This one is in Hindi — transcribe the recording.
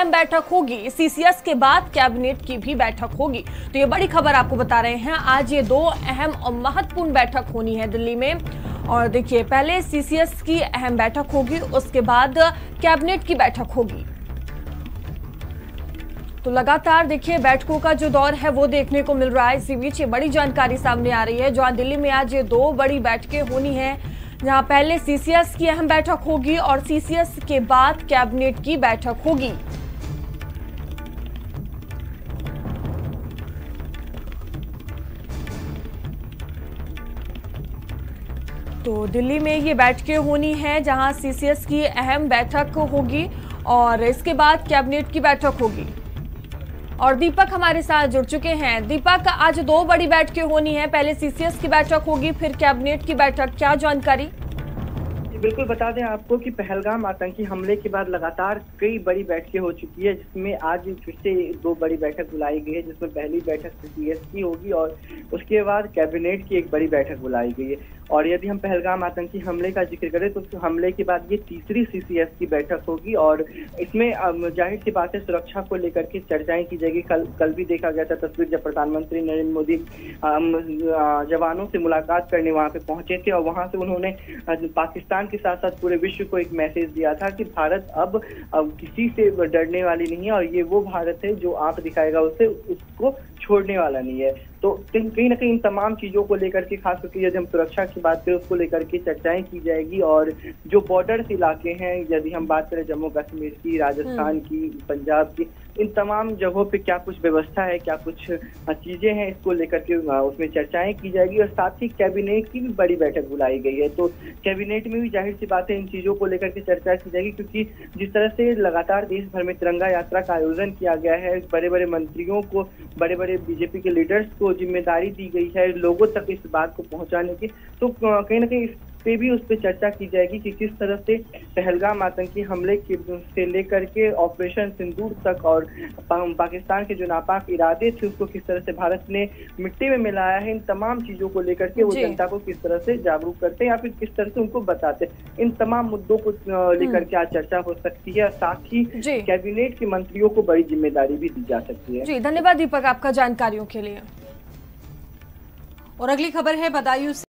अहम बैठक होगी। सीसीएस के बाद कैबिनेट की भी बैठक होगी। तो ये बड़ी खबर आपको बता रहे हैं। आज ये दो अहम और महत्वपूर्ण बैठक होनी है दिल्ली में। और देखिए, पहले सीसीएस की अहम बैठक होगी, उसके बाद कैबिनेट की बैठक होगी। तो लगातार देखिए बैठकों का जो दौर है वो देखने को मिल रहा है। इसी बीच ये बड़ी जानकारी सामने आ रही है, जहां दिल्ली में आज ये दो बड़ी बैठकें होनी है, जहां पहले सीसीएस की अहम बैठक होगी और सीसीएस के बाद कैबिनेट की बैठक होगी। तो दिल्ली में ये बैठकें होनी है, जहां सीसीएस की अहम बैठक होगी और इसके बाद कैबिनेट की बैठक होगी। और दीपक हमारे साथ जुड़ चुके हैं। दीपक, आज दो बड़ी बैठकें होनी है, पहले सीसीएस की बैठक होगी, फिर कैबिनेट की बैठक, क्या जानकारी? बिल्कुल बता दें आपको कि पहलगाम आतंकी हमले के बाद लगातार कई बड़ी बैठकें हो चुकी है, जिसमें आज फिर से दो बड़ी बैठक बुलाई गई है, जिसमें पहली बैठक सीसीएस की होगी और उसके बाद कैबिनेट की एक बड़ी बैठक बुलाई गई है। और यदि हम पहलगाम आतंकी हमले का जिक्र करें तो हमले के बाद ये तीसरी सीसीएस की बैठक होगी और इसमें जाहिर सी बात है सुरक्षा को लेकर के चर्चाएं की जाएगी। कल भी देखा गया था तस्वीर, जब प्रधानमंत्री नरेंद्र मोदी जवानों से मुलाकात करने वहां पे पहुंचे थे और वहां से उन्होंने पाकिस्तान के साथ साथ पूरे विश्व को एक मैसेज दिया था कि भारत अब किसी से डरने वाली नहीं है और ये वो भारत है जो आंख दिखाएगा उसे उसको छोड़ने वाला नहीं है। तो कहीं ना कहीं इन तमाम चीजों को लेकर के, खास करके यदि हम सुरक्षा की बात करें उसको लेकर के चर्चाएं की जाएगी। और जो बॉर्डर इलाके हैं, यदि हम बात करें जम्मू कश्मीर की, राजस्थान की, पंजाब की, इन तमाम जगहों पे क्या कुछ व्यवस्था है, क्या कुछ चीजें हैं, इसको लेकर के उसमें चर्चाएं की जाएगी। और साथ ही कैबिनेट की भी बड़ी बैठक बुलाई गई है, तो कैबिनेट में भी जाहिर सी बात है इन चीजों को लेकर के चर्चा की जाएगी, क्योंकि जिस तरह से लगातार देश भर में तिरंगा यात्रा का आयोजन किया गया है, बड़े बड़े मंत्रियों को, बड़े बड़े बीजेपी के लीडर्स को जिम्मेदारी दी गई है लोगों तक इस बात को पहुंचाने की, तो कहीं ना कहीं पे भी उस पर चर्चा की जाएगी कि किस तरह से पहलगाम आतंकी हमले से लेकर के ऑपरेशन सिंदूर तक और पाकिस्तान के जो नापाक इरादे थे उसको किस तरह से भारत ने मिट्टी में मिलाया है। इन तमाम चीजों को लेकर के वो जनता को किस तरह से जागरूक करते हैं या फिर किस तरह से उनको बताते हैं, इन तमाम मुद्दों को लेकर के आज चर्चा हो सकती है। साथ ही कैबिनेट के मंत्रियों को बड़ी जिम्मेदारी भी दी जा सकती है। जी, धन्यवाद दीपक आपका जानकारियों के लिए। और अगली खबर है बदायूं से।